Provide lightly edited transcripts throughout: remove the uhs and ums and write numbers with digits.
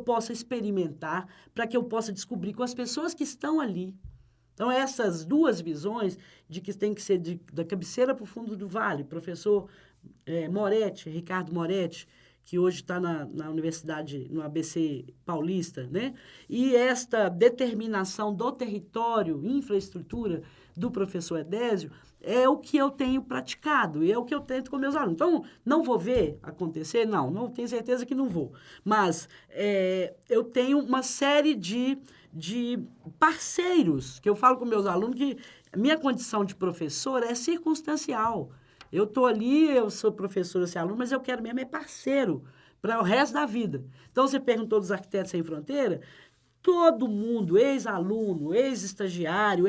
possa experimentar, para que eu possa descobrir com as pessoas que estão ali. Então, essas duas visões de que tem que ser da cabeceira para o fundo do vale, professor Moretti, Ricardo Moretti, que hoje está na universidade, no ABC Paulista, né? E esta determinação do território, infraestrutura, do professor Edésio, é o que eu tenho praticado, e é o que eu tento com meus alunos. Então, não vou ver acontecer? Não tenho certeza que não vou. Mas eu tenho uma série de parceiros, que eu falo com meus alunos que minha condição de professor é circunstancial. Eu estou ali, eu sou professor, eu sou aluno, mas eu quero mesmo é parceiro para o resto da vida. Então, você perguntou dos Arquitetos Sem Fronteira, todo mundo, ex-aluno, ex-estagiário,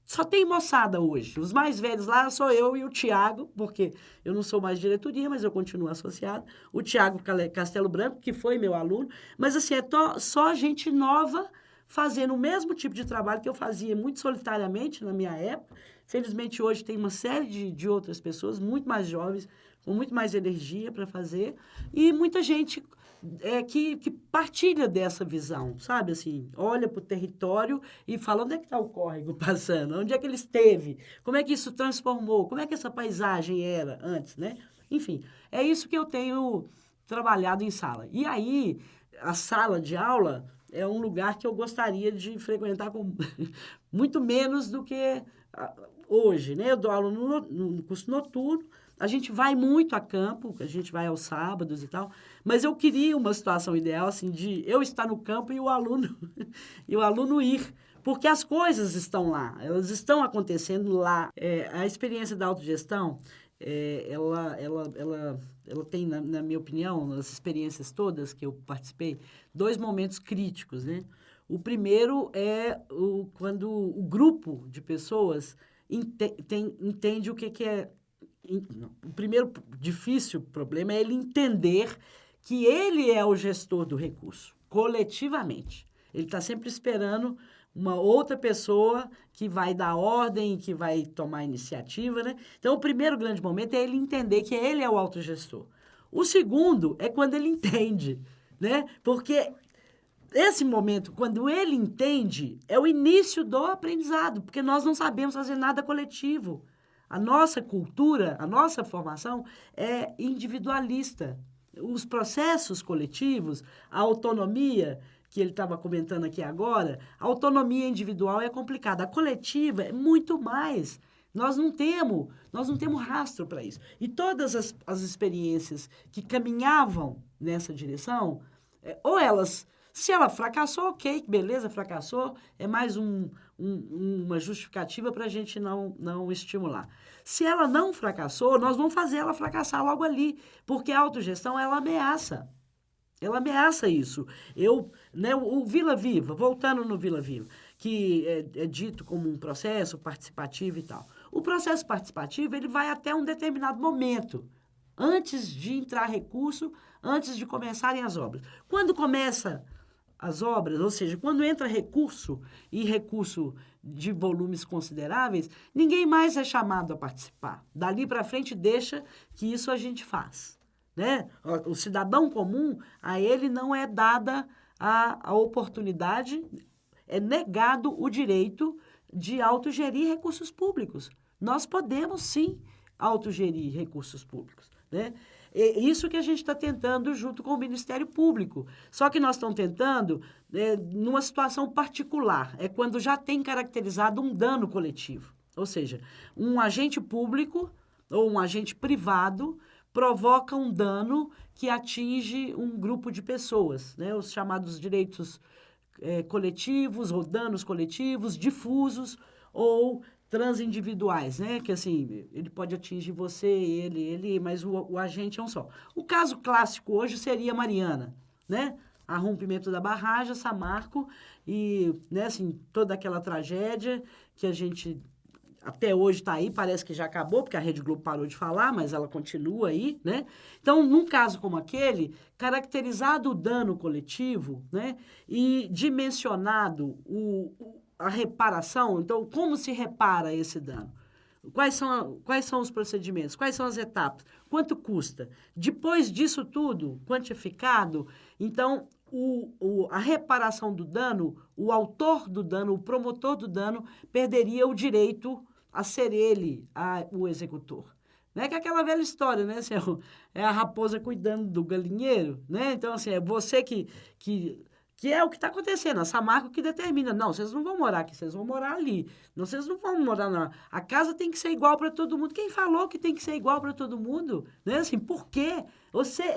só tem moçada hoje. Os mais velhos lá sou eu e o Tiago, porque eu não sou mais diretoria, mas eu continuo associado. O Tiago Castelo Branco, que foi meu aluno. Mas, assim, só gente nova fazendo o mesmo tipo de trabalho que eu fazia muito solitariamente na minha época. Felizmente, hoje tem uma série de outras pessoas, muito mais jovens, com muito mais energia para fazer, e muita gente que partilha dessa visão, sabe? Assim, olha para o território e fala, onde é que está o córrego passando? Onde é que ele esteve? Como é que isso transformou? Como é que essa paisagem era antes, né? Enfim, é isso que eu tenho trabalhado em sala. E aí, a sala de aula é um lugar que eu gostaria de frequentar com muito menos do que hoje, né? Eu dou aula no curso noturno, a gente vai muito a campo, a gente vai aos sábados e tal, mas eu queria uma situação ideal, assim, de eu estar no campo e o aluno, e o aluno ir, porque as coisas estão lá, elas estão acontecendo lá. A experiência da autogestão, ela tem, na minha opinião, nas experiências todas que eu participei, 2 momentos críticos, né? O primeiro é quando o grupo de pessoas entende o que é. O primeiro difícil problema é ele entender que ele é o gestor do recurso, coletivamente. Ele está sempre esperando uma outra pessoa que vai dar ordem, que vai tomar iniciativa, né? Então, o primeiro grande momento é ele entender que ele é o autogestor. O segundo é quando ele entende, né? Porque esse momento, quando ele entende, é o início do aprendizado, porque nós não sabemos fazer nada coletivo. A nossa cultura, a nossa formação é individualista. Os processos coletivos, a autonomia, que ele estava comentando aqui agora, a autonomia individual é complicada. A coletiva é muito mais. Nós não temos rastro para isso. E todas as experiências que caminhavam nessa direção, ou elas... Se ela fracassou, ok, beleza, fracassou, é mais uma justificativa para a gente não estimular. Se ela não fracassou, nós vamos fazer ela fracassar logo ali, porque a autogestão, ela ameaça isso. O Vila Viva, voltando no Vila Viva, que é dito como um processo participativo e tal. O processo participativo, ele vai até um determinado momento, antes de entrar recurso, antes de começarem as obras. Quando começa as obras, ou seja, quando entra recurso, e recurso de volumes consideráveis, ninguém mais é chamado a participar. Dali para frente, deixa que isso a gente faz, né? O cidadão comum, a ele não é dada a oportunidade, é negado o direito de autogerir recursos públicos. Nós podemos, sim, autogerir recursos públicos, né? É isso que a gente está tentando junto com o Ministério Público. Só que nós estamos tentando numa situação particular. É quando já tem caracterizado um dano coletivo. Ou seja, um agente público ou um agente privado provoca um dano que atinge um grupo de pessoas, né? Os chamados direitos coletivos ou danos coletivos, difusos ou transindividuais, né? Que assim, ele pode atingir você, ele, mas o agente é um só. O caso clássico hoje seria Mariana, né? A rompimento da barragem, Samarco, e, né, assim, toda aquela tragédia que a gente até hoje está aí, parece que já acabou, porque a Rede Globo parou de falar, mas ela continua aí, né? Então, num caso como aquele, caracterizado o dano coletivo, né? E dimensionado a reparação, então, como se repara esse dano? Quais são os procedimentos? Quais são as etapas? Quanto custa? Depois disso tudo, quantificado, então, a reparação do dano, o autor do dano, o promotor do dano, perderia o direito a ser ele o executor. Né? Que é aquela velha história, né? Assim, é a raposa cuidando do galinheiro, né? Então, assim, é você que é o que está acontecendo, a Samarco que determina. Não, vocês não vão morar aqui, vocês vão morar ali. Não, vocês não vão morar na... A casa tem que ser igual para todo mundo. Quem falou que tem que ser igual para todo mundo? Né? Assim, por quê?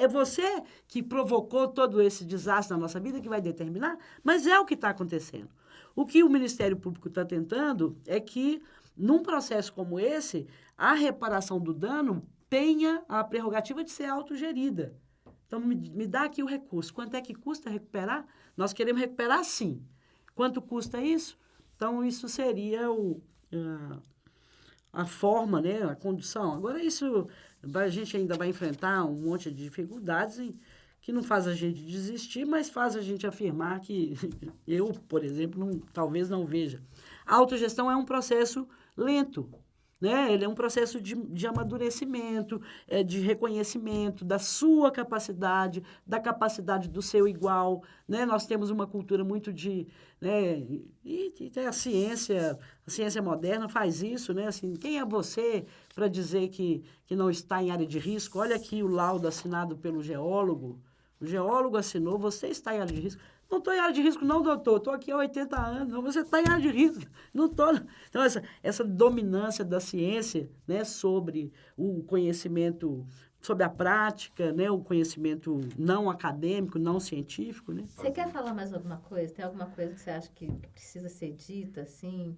É você que provocou todo esse desastre na nossa vida que vai determinar, mas é o que está acontecendo. O que o Ministério Público está tentando é que, num processo como esse, a reparação do dano tenha a prerrogativa de ser autogerida. Então, me dá aqui o recurso. Quanto é que custa recuperar? Nós queremos recuperar, sim. Quanto custa isso? Então, isso seria a forma, né, a condução. Agora, isso, a gente ainda vai enfrentar um monte de dificuldades que não faz a gente desistir, mas faz a gente afirmar que eu, por exemplo, talvez não veja. A autogestão é um processo lento, né? Ele é um processo de amadurecimento, de reconhecimento da sua capacidade, da capacidade do seu igual. Né? Nós temos uma cultura muito de... Né? E a ciência moderna faz isso. Né? Assim, quem é você para dizer que não está em área de risco? Olha aqui o laudo assinado pelo geólogo. O geólogo assinou, você está em área de risco. Não estou em área de risco, não, doutor. Estou aqui há 80 anos. Não, você está em área de risco. Não estou. Então, essa dominância da ciência, né, sobre o conhecimento, sobre a prática, né, o conhecimento não acadêmico, não científico. Né? Você quer falar mais alguma coisa? Tem alguma coisa que você acha que precisa ser dita, assim?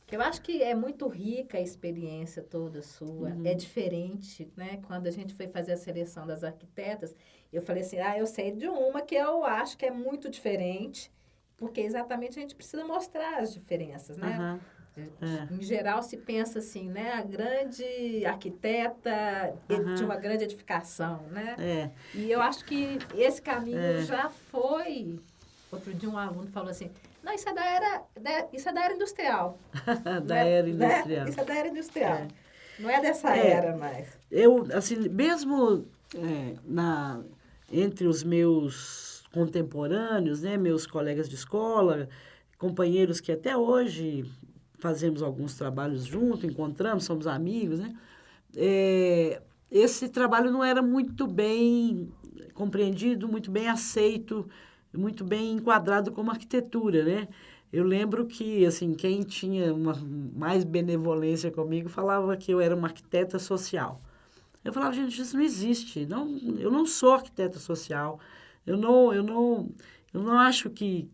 Que eu acho que é muito rica a experiência toda sua. É diferente, né? Quando a gente foi fazer a seleção das arquitetas, eu falei assim, eu sei de uma que eu acho que é muito diferente, porque exatamente a gente precisa mostrar as diferenças, né? Em geral, se pensa assim, né? A grande arquiteta de uma grande edificação, né? E eu acho que esse caminho já foi... Outro dia um aluno falou assim, não, isso é da era industrial. Era industrial. Né? Isso é da era industrial. Não é dessa era mais. Eu, assim, mesmo entre os meus contemporâneos, né, meus colegas de escola, companheiros que até hoje fazemos alguns trabalhos juntos, encontramos, somos amigos, né? Esse trabalho não era muito bem compreendido, muito bem aceito, muito bem enquadrado como arquitetura, né? Eu lembro que, assim, quem tinha mais benevolência comigo falava que eu era uma arquiteta social. Eu falava, gente, isso não existe. Eu não sou arquiteta social. Eu não acho que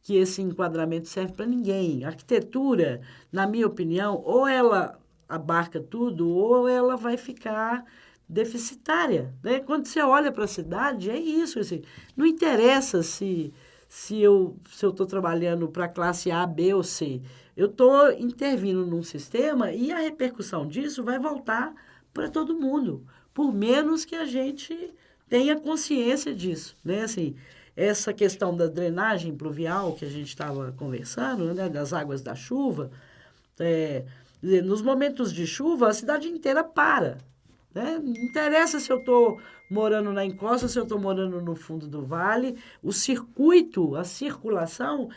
esse enquadramento serve para ninguém. A arquitetura, na minha opinião, ou ela abarca tudo, ou ela vai ficar deficitária. Né? Quando você olha para a cidade, é isso. Assim, não interessa se eu estou trabalhando para a classe A, B ou C. Eu estou intervindo num sistema e a repercussão disso vai voltar para todo mundo, por menos que a gente tenha consciência disso. Né? Assim, essa questão da drenagem pluvial que a gente estava conversando, né? Das águas da chuva, nos momentos de chuva, a cidade inteira para. Né? Não interessa se eu estou morando na encosta, se eu estou morando no fundo do vale, o circuito, a circulação,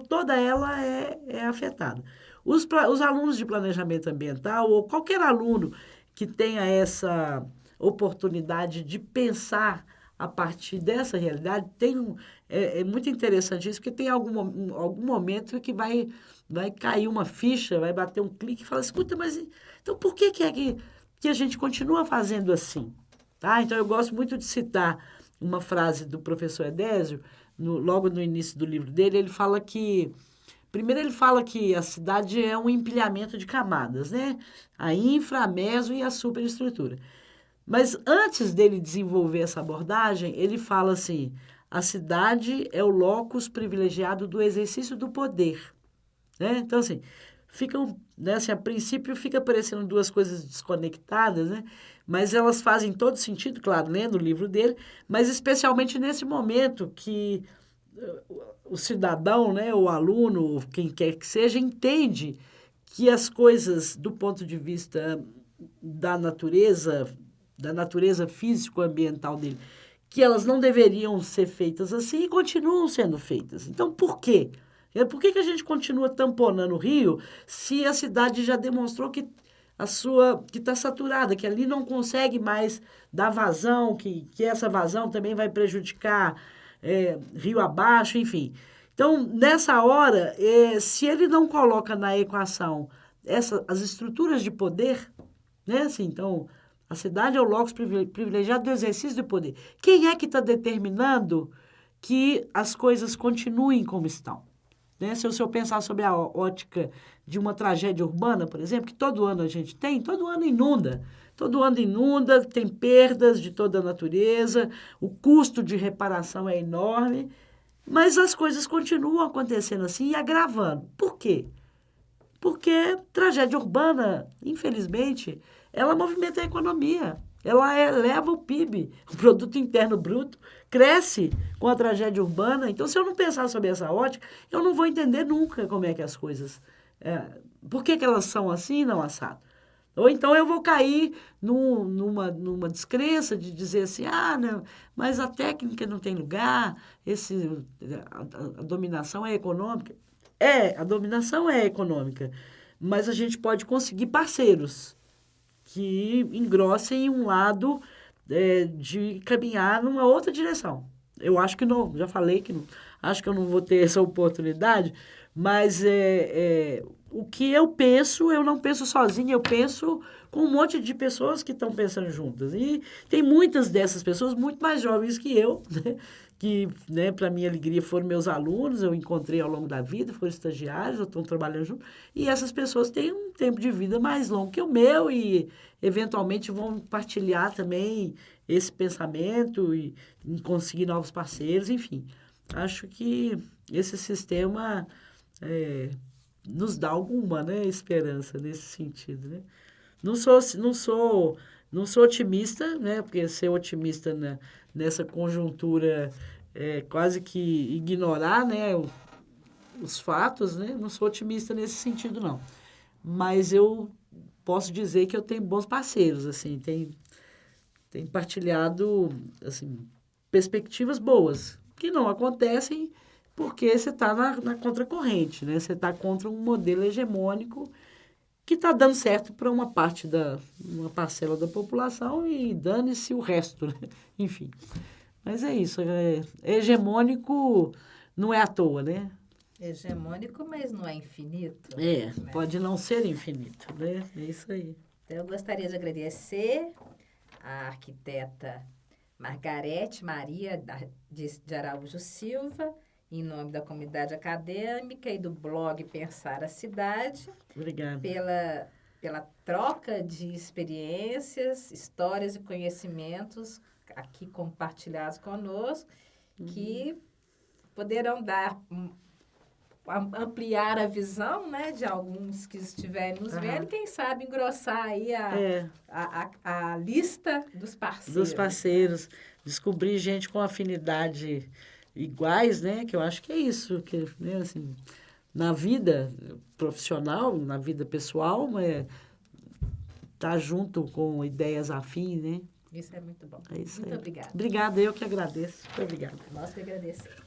toda ela é afetada. Os alunos de planejamento ambiental, ou qualquer aluno que tenha essa oportunidade de pensar a partir dessa realidade, é muito interessante isso, porque tem algum momento que vai cair uma ficha, vai bater um clique e fala, escuta, mas então por que é que a gente continua fazendo assim? Tá? Então, eu gosto muito de citar uma frase do professor Edésio, logo no início do livro dele, ele fala que... Primeiro, ele fala que a cidade é um empilhamento de camadas, né? A infra, a meso e a superestrutura. Mas antes dele desenvolver essa abordagem, ele fala assim, a cidade é o locus privilegiado do exercício do poder. Né? Então, assim, né, assim, a princípio fica parecendo duas coisas desconectadas, né? Mas elas fazem todo sentido, claro, lendo o livro dele, mas especialmente nesse momento que o cidadão, né, o aluno, quem quer que seja, entende que as coisas, do ponto de vista da natureza físico-ambiental dele, que elas não deveriam ser feitas assim e continuam sendo feitas. Então, por quê? Por que a gente continua tamponando o rio se a cidade já demonstrou que está saturada, que ali não consegue mais dar vazão, que essa vazão também vai prejudicar rio abaixo, enfim. Então, nessa hora, se ele não coloca na equação as estruturas de poder, né? Assim, então, a cidade é o locus privilegiado do exercício do poder. Quem é que está determinando que as coisas continuem como estão? Né? Se eu pensar sobre a ótica de uma tragédia urbana, por exemplo, que todo ano a gente tem, todo ano inunda, tem perdas de toda a natureza, o custo de reparação é enorme, mas as coisas continuam acontecendo assim e agravando. Por quê? Porque tragédia urbana, infelizmente, ela movimenta a economia. Ela eleva o PIB, o Produto Interno Bruto, cresce com a tragédia urbana. Então, se eu não pensar sobre essa ótica, eu não vou entender nunca como é que as coisas... por que elas são assim e não assado? Ou então eu vou cair numa descrença de dizer assim, não, mas a técnica não tem lugar, a dominação é econômica. A dominação é econômica, mas a gente pode conseguir parceiros que engrossem um lado de caminhar numa outra direção. Eu acho que não, já falei que não, acho que eu não vou ter essa oportunidade, mas o que eu não penso sozinha, eu penso com um monte de pessoas que estão pensando juntas. E tem muitas dessas pessoas muito mais jovens que eu, né? Que, né, para minha alegria, foram meus alunos, eu encontrei ao longo da vida, foram estagiários, eu estou trabalhando junto, e essas pessoas têm um tempo de vida mais longo que o meu e, eventualmente, vão partilhar também esse pensamento e conseguir novos parceiros, enfim. Acho que esse sistema nos dá alguma, né, esperança nesse sentido, né? Não sou otimista, né? Porque ser otimista nessa conjuntura é quase que ignorar, né, os fatos, né? Não sou otimista nesse sentido, não. Mas eu posso dizer que eu tenho bons parceiros, assim, tem partilhado, assim, perspectivas boas, que não acontecem porque você está na contracorrente, né? Você está contra um modelo hegemônico que está dando certo para uma parcela da população e dane-se o resto, né? Enfim. Mas é isso, hegemônico não é à toa, né? Hegemônico, mas não é infinito. Né? Pode não ser infinito, né? É isso aí. Então, eu gostaria de agradecer a arquiteta Margarete Maria de Araújo Silva, em nome da comunidade acadêmica e do blog Pensar a Cidade. Obrigada. Pela troca de experiências, histórias e conhecimentos aqui compartilhados conosco, que poderão ampliar a visão, né, de alguns que estiverem nos vendo, e quem sabe engrossar aí a lista dos parceiros. Dos parceiros. Descobrir gente com afinidade iguais, né? Que eu acho que é isso, que, né, assim, na vida profissional, na vida pessoal, tá junto com ideias afins, né? Isso é muito bom. É isso muito aí. obrigada. Obrigada, eu que agradeço. Muito obrigada. Nós que agradecemos.